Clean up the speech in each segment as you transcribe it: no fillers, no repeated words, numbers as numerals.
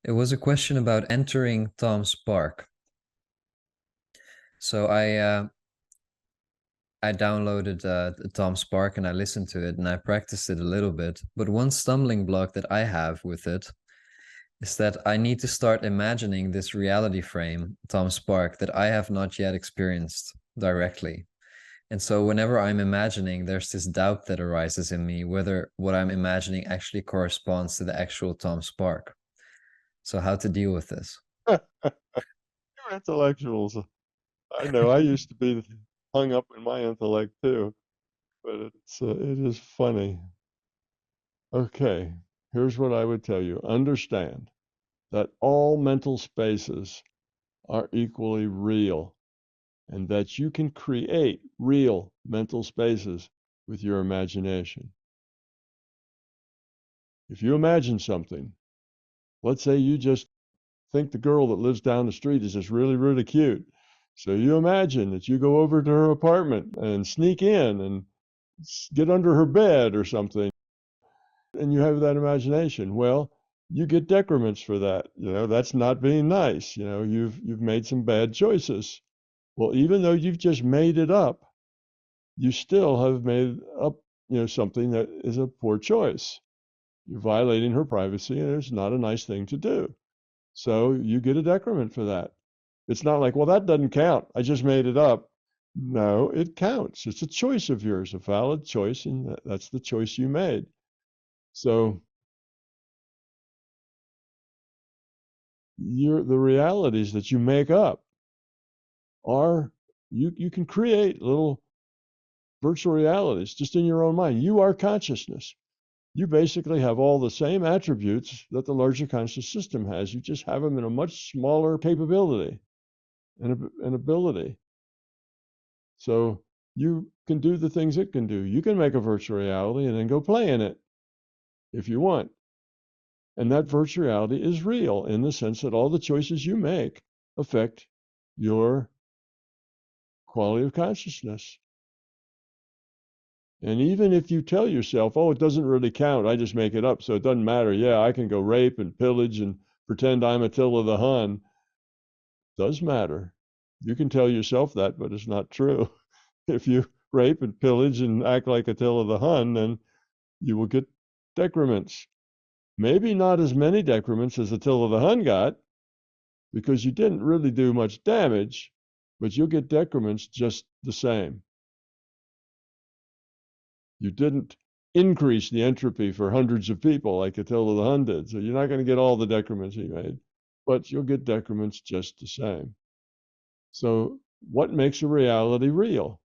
It was a question about entering Tom's Park. So I downloaded Tom's Park and I listened to it and I practiced it a little bit. But one stumbling block that I have with it is that I need to start imagining this reality frame, Tom's Park, that I have not yet experienced directly. And so whenever I'm imagining, there's this doubt that arises in me whether what I'm imagining actually corresponds to the actual Tom's Park. So how to deal with this? You're intellectuals. I know I used to be hung up in my intellect too, but it is funny. Okay, here's what I would tell you. Understand that all mental spaces are equally real and that you can create real mental spaces with your imagination. If you imagine something, let's say you just think the girl that lives down the street is just really, really cute. So you imagine that you go over to her apartment and sneak in and get under her bed or something, and you have that imagination. Well, you get decrements for that. That's not being nice. You've made some bad choices. Well, even though you've just made it up, you still have made up, something that is a poor choice. You're violating her privacy, and it's not a nice thing to do. So you get a decrement for that. It's not like, well, that doesn't count. I just made it up. No, it counts. It's a choice of yours, a valid choice, and that's the choice you made. So the realities that you make up are you can create little virtual realities just in your own mind. You are consciousness. You basically have all the same attributes that the larger conscious system has. You just have them in a much smaller capability and ability. So you can do the things it can do. You can make a virtual reality and then go play in it if you want. And that virtual reality is real in the sense that all the choices you make affect your quality of consciousness. And even if you tell yourself, oh, it doesn't really count, I just make it up, so it doesn't matter. Yeah, I can go rape and pillage and pretend I'm Attila the Hun. It does matter. You can tell yourself that, but it's not true. If you rape and pillage and act like Attila the Hun, then you will get decrements. Maybe not as many decrements as Attila the Hun got, because you didn't really do much damage, but you'll get decrements just the same. You didn't increase the entropy for hundreds of people like Attila the Hun did, so you're not going to get all the decrements he made, but you'll get decrements just the same. So what makes a reality real?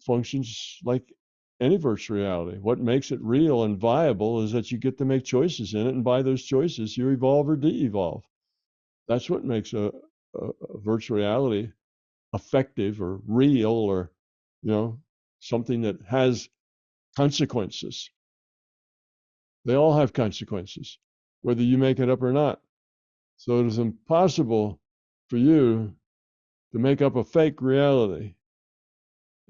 Functions like any virtual reality. What makes it real and viable is that you get to make choices in it, and by those choices, you evolve or de-evolve. That's what makes a virtual reality effective or real, or something that has consequences. They all have consequences, whether you make it up or not. So it is impossible for you to make up a fake reality.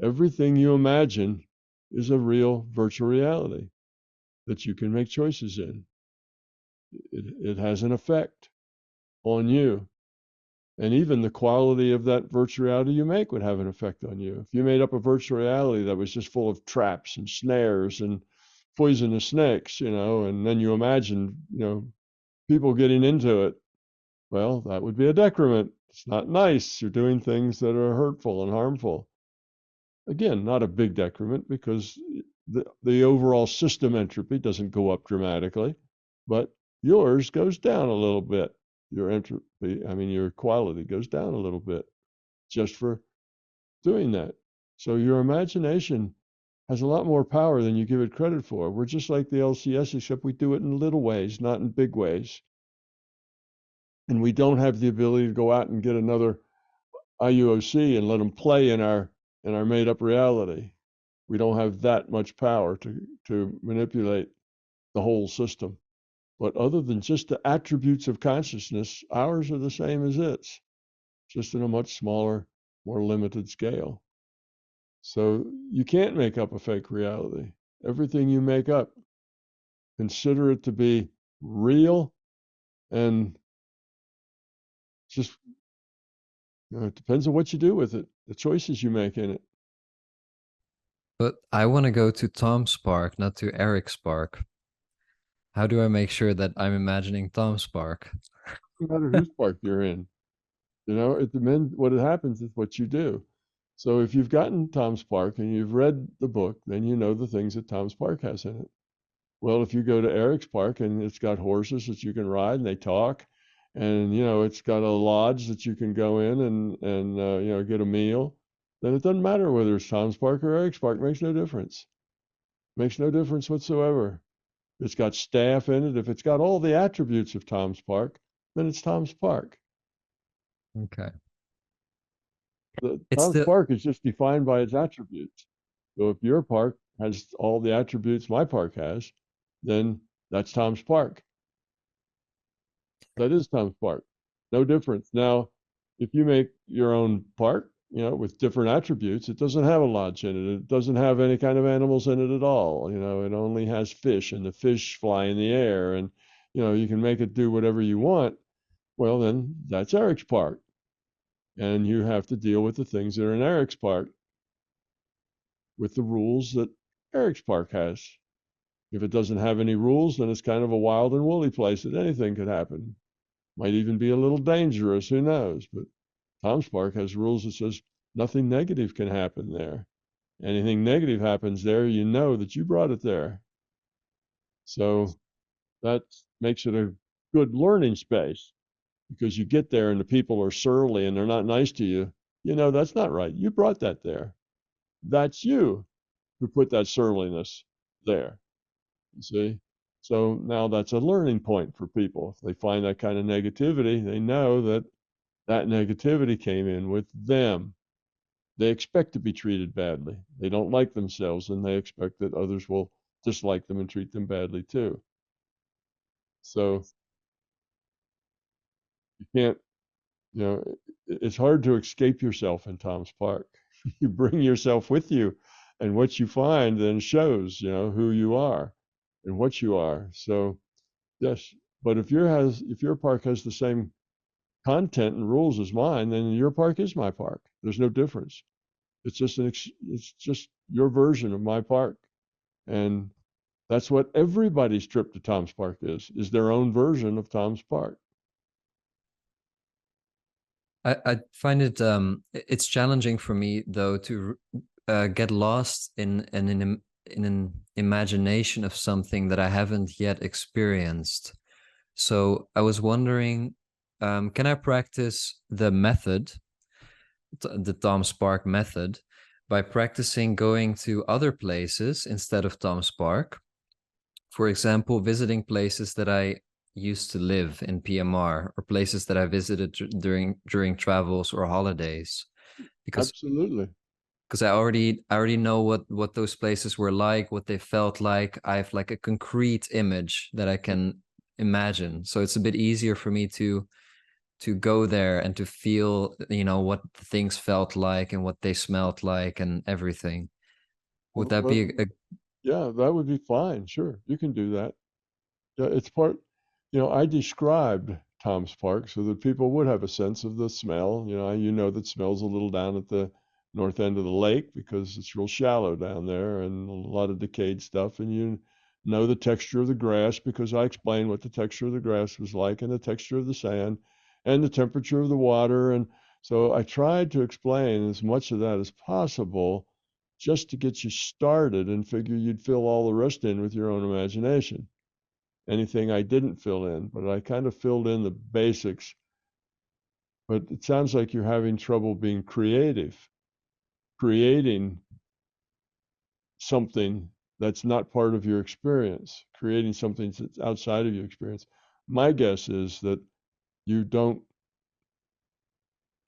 Everything you imagine is a real virtual reality that you can make choices in. It has an effect on you. And even the quality of that virtual reality you make would have an effect on you. If you made up a virtual reality that was just full of traps and snares and poisonous snakes, and then you imagine, people getting into it, well, that would be a decrement. It's not nice. You're doing things that are hurtful and harmful. Again, not a big decrement because the overall system entropy doesn't go up dramatically, but yours goes down a little bit. Your entropy, your quality goes down a little bit just for doing that. So your imagination has a lot more power than you give it credit for. We're just like the LCS, except we do it in little ways, not in big ways. And we don't have the ability to go out and get another IUOC and let them play in our made up reality. We don't have that much power to manipulate the whole system. But other than just the attributes of consciousness, ours are the same as its, just in a much smaller, more limited scale. So you can't make up a fake reality. Everything you make up, consider it to be real And just, it depends on what you do with it, the choices you make in it. But I want to go to Tom's spark, not to Eric's spark. How do I make sure that I'm imagining Tom's spark? No matter whose park you're in, it depends. What happens is what you do. So if you've gotten Tom's Park and you've read the book, then you know the things that Tom's Park has in it. Well, if you go to Eric's Park and it's got horses that you can ride and they talk, and it's got a lodge that you can go in and get a meal, then it doesn't matter whether it's Tom's Park or Eric's Park. It makes no difference. Makes no difference whatsoever. If it's got staff in it, if it's got all the attributes of Tom's Park, then it's Tom's Park. Okay. The It's Tom's the Park is just defined by its attributes. So if your park has all the attributes my park has, then that's Tom's Park. That is Tom's Park. No difference. Now, if you make your own park, with different attributes, it doesn't have a lodge in it. It doesn't have any kind of animals in it at all. It only has fish, and the fish fly in the air, and you can make it do whatever you want. Well, then that's Eric's Park, and you have to deal with the things that are in Eric's Park with the rules that Eric's Park has. If it doesn't have any rules, then it's kind of a wild and woolly place that anything could happen. Might even be a little dangerous, who knows? But Tom's Park has rules that says nothing negative can happen there. Anything negative happens there, you know that you brought it there. So that makes it a good learning space, because you get there and the people are surly and they're not nice to you. That's not right. You brought that there. That's you who put that surliness there. You see? So now that's a learning point for people. If they find that kind of negativity, they know that that negativity came in with them. They expect to be treated badly. They don't like themselves, and they expect that others will dislike them and treat them badly too. So you can't, it's hard to escape yourself in Tom's Park. You bring yourself with you, and what you find then shows, who you are and what you are. So yes, but if your park has the same content and rules as mine, then your park is my park. There's no difference. It's just your version of my park, and that's what everybody's trip to Tom's Park is their own version of Tom's Park. I find it's challenging for me though to get lost in an imagination of something that I haven't yet experienced. So I was wondering, can I practice the method, the Tom Spark method, by practicing going to other places instead of Tom Spark? For example, visiting places that I used to live in PMR, or places that I visited during travels or holidays, because Absolutely. I already know what those places were like, what they felt like. I have like a concrete image that I can imagine, so it's a bit easier for me to go there and to feel what the things felt like and what they smelled like and everything. Would that Well, be a yeah, that would be fine. Sure, you can do that. Yeah, it's part, I described Tom's Park so that people would have a sense of the smell. That smells a little down at the north end of the lake because it's real shallow down there and a lot of decayed stuff. And you know the texture of the grass because I explained what the texture of the grass was like, and the texture of the sand and the temperature of the water. And so I tried to explain as much of that as possible just to get you started, and figure you'd fill all the rest in with your own imagination. Anything I didn't fill in, but I kind of filled in the basics. But it sounds like you're having trouble being creative, creating something that's not part of your experience, creating something that's outside of your experience. My guess is that you don't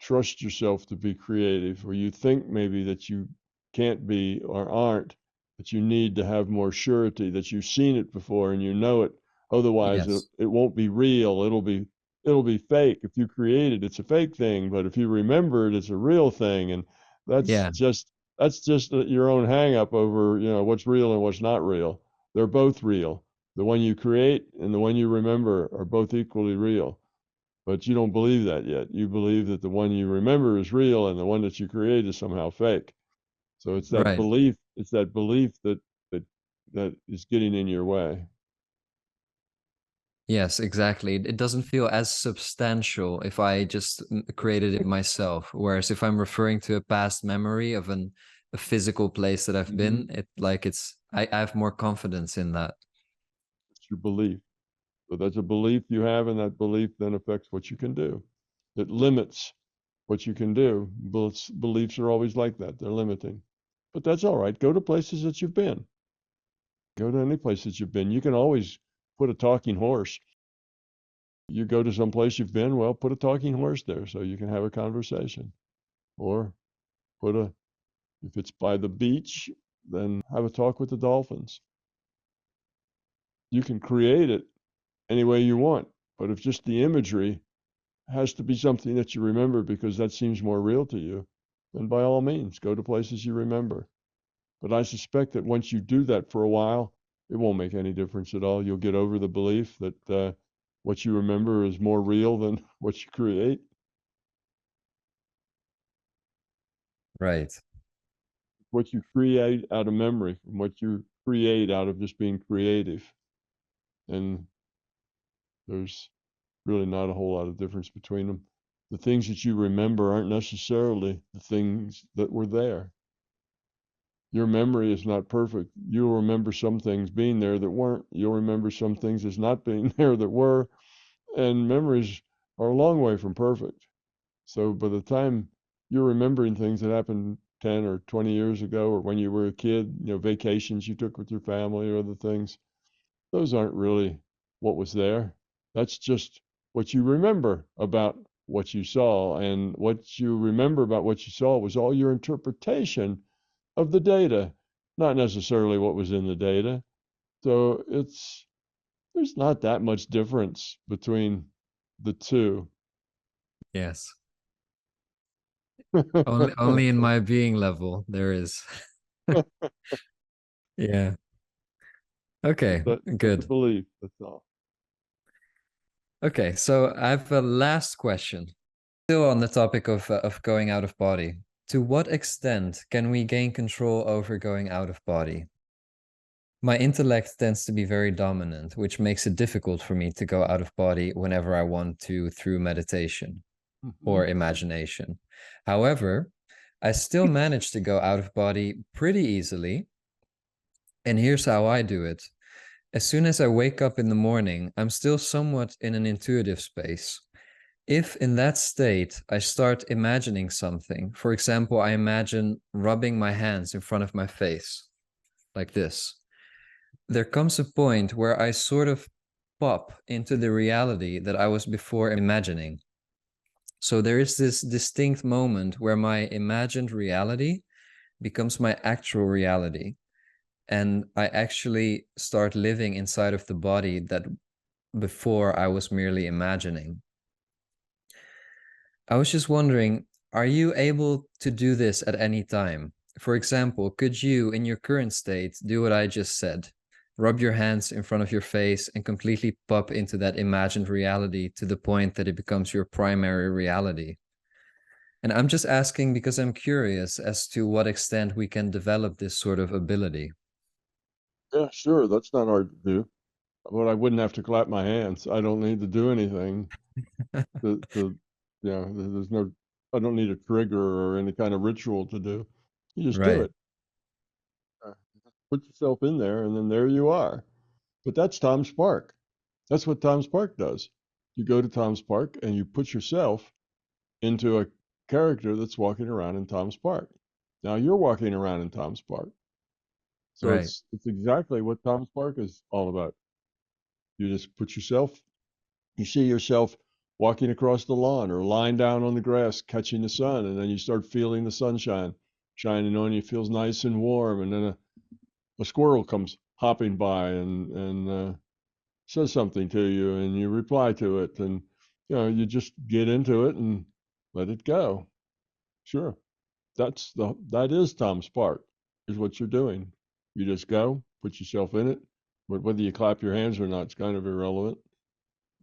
trust yourself to be creative, or you think maybe that you can't be or aren't, that you need to have more surety, that you've seen it before and you know it. Otherwise, yes? it won't be real. It'll be fake. If you create it, it's a fake thing. But if you remember it, it's a real thing. And that's Yeah. just your own hang up over what's real and what's not real. They're both real. the one you create and the one you remember are both equally real. But you don't believe that yet. You believe that the one you remember is real and the one that you create is somehow fake. So it's that Right. belief, that that that is getting in your way. Yes, exactly. It doesn't feel as substantial if I just created it myself. Whereas if I'm referring to a past memory of a physical place that I've Mm-hmm. been, I have more confidence in that. It's your belief. So that's a belief you have, and that belief then affects what you can do. It limits what you can do. Beliefs are always like that. They're limiting. But that's all right. Go to places that you've been. Go to any place that you've been. You can always put a talking horse. You go to some place you've been, well, put a talking horse there so you can have a conversation. Or put a, if it's by the beach, then have a talk with the dolphins. You can create it any way you want. But if just the imagery has to be something that you remember because that seems more real to you, then by all means, go to places you remember. But I suspect that once you do that for a while, it won't make any difference at all. You'll get over the belief that what you remember is more real than what you create. Right. What you create out of memory, from what you create out of just being creative. And there's really not a whole lot of difference between them. The things that you remember aren't necessarily the things that were there. Your memory is not perfect. You'll remember some things being there that weren't. You'll remember some things as not being there that were. And memories are a long way from perfect. So by the time you're remembering things that happened 10 or 20 years ago, or when you were a kid, vacations you took with your family or other things, those aren't really what was there. That's just what you remember about what you saw. And what you remember about what you saw was all your interpretation of the data, not necessarily what was in the data. So there's not that much difference between the two. Yes. Only in my being level there is. Yeah. Okay, That's a good. belief. That's all. Okay, so I have a last question. Still on the topic of going out of body. To what extent can we gain control over going out of body? My intellect tends to be very dominant, which makes it difficult for me to go out of body whenever I want to through meditation Mhm. or imagination. However, I still manage to go out of body pretty easily. And here's how I do it. As soon as I wake up in the morning, I'm still somewhat in an intuitive space. If in that state I start imagining something, for example, I imagine rubbing my hands in front of my face, like this, there comes a point where I sort of pop into the reality that I was before imagining. So there is this distinct moment where my imagined reality becomes my actual reality. And I actually start living inside of the body that before I was merely imagining. I was just wondering, are you able to do this at any time? For example, could you, in your current state, do what I just said? Rub your hands in front of your face and completely pop into that imagined reality to the point that it becomes your primary reality. And I'm just asking because I'm curious as to what extent we can develop this sort of ability. Yeah, sure. That's not hard to do. But I wouldn't have to clap my hands. I don't need to do anything to there's no, I don't need a trigger or any kind of ritual to do. You just do Right, it. Put yourself in there, and then there you are. But that's Tom Spark. That's what Tom Spark does. You go to Tom Spark and you put yourself into a character that's walking around in Tom Spark. Now you're walking around in Tom Spark. So right. it's exactly what Tom Spark is all about. You just put yourself, you see yourself walking across the lawn or lying down on the grass catching the sun, and then you start feeling the sunshine shining on you. It feels nice and warm, and then a squirrel comes hopping by and says something to you, and you reply to it, and you just get into it and let it go. Sure, that is Tom Spark. Is what you're doing. You just go, put yourself in it, But whether you clap your hands or not is kind of irrelevant.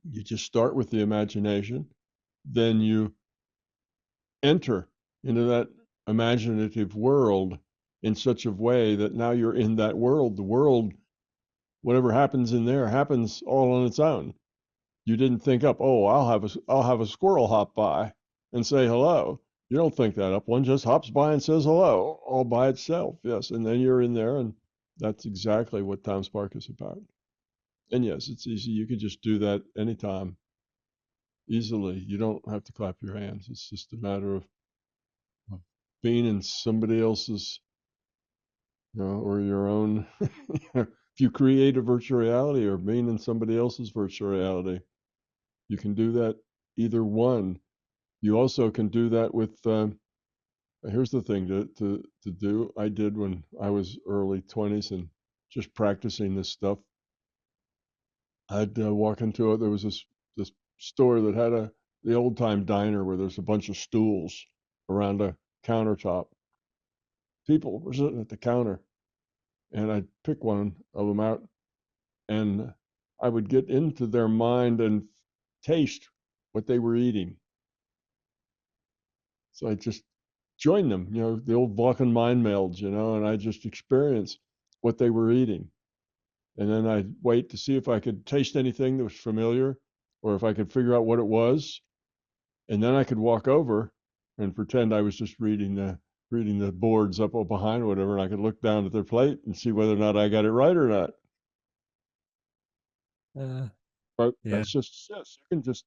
You just start with the imagination, then you enter into that imaginative world in such a way that now you're in that world. The world, whatever happens in there, happens all on its own. You didn't think up, oh, I'll have a squirrel hop by and say hello. You don't think that up. One just hops by and says hello all by itself. Yes, and then you're in there, and that's exactly what Tom Spark is about. And yes, it's easy. You can just do that anytime, easily. You don't have to clap your hands. It's just a matter of being in somebody else's, or your own. If you create a virtual reality or being in somebody else's virtual reality, you can do that either one. You also can do that with, here's the thing to do. I did when I was early 20s and just practicing this stuff. I'd walk into it. There was this store that had the old time diner where there's a bunch of stools around a countertop. People were sitting at the counter, and I'd pick one of them out, and I would get into their mind and taste what they were eating. So I just joined them, the old Vulcan mind melds, and I just experienced what they were eating. And then I'd wait to see if I could taste anything that was familiar or if I could figure out what it was. And then I could walk over and pretend I was just reading the boards up behind or whatever, and I could look down at their plate and see whether or not I got it right or not. But Yeah. that's just, yes, you can just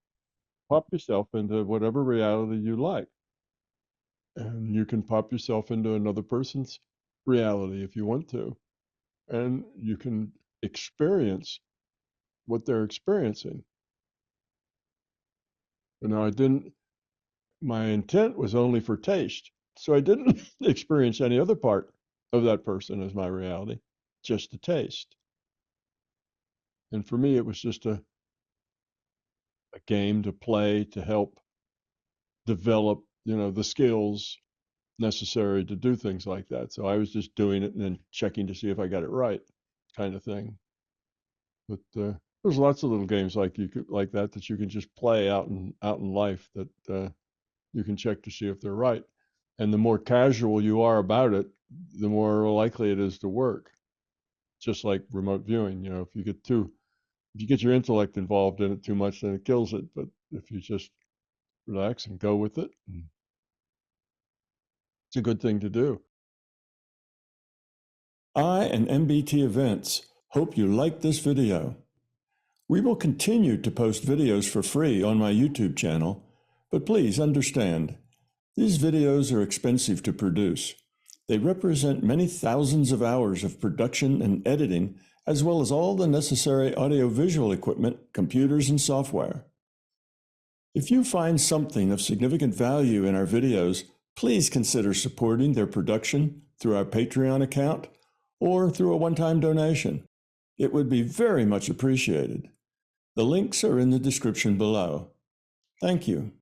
pop yourself into whatever reality you like. And you can pop yourself into another person's reality if you want to. And you can experience what they're experiencing. My intent was only for taste. So I didn't experience any other part of that person as my reality, just the taste. And for me, it was just a game to play to help develop, the skills necessary to do things like that. So I was just doing it and then checking to see if I got it right, kind of thing. But there's lots of little games like that you can just play out in life that you can check to see if they're right. And the more casual you are about it, the more likely it is to work. Just like remote viewing, if you get your intellect involved in it too much, then it kills it. But if you just relax and go with it, it's a good thing to do. I and MBT Events hope you liked this video. We will continue to post videos for free on my YouTube channel, but please understand, these videos are expensive to produce. They represent many thousands of hours of production and editing, as well as all the necessary audiovisual equipment, computers, and software. If you find something of significant value in our videos, please consider supporting their production through our Patreon account or through a one-time donation. It would be very much appreciated. The links are in the description below. Thank you.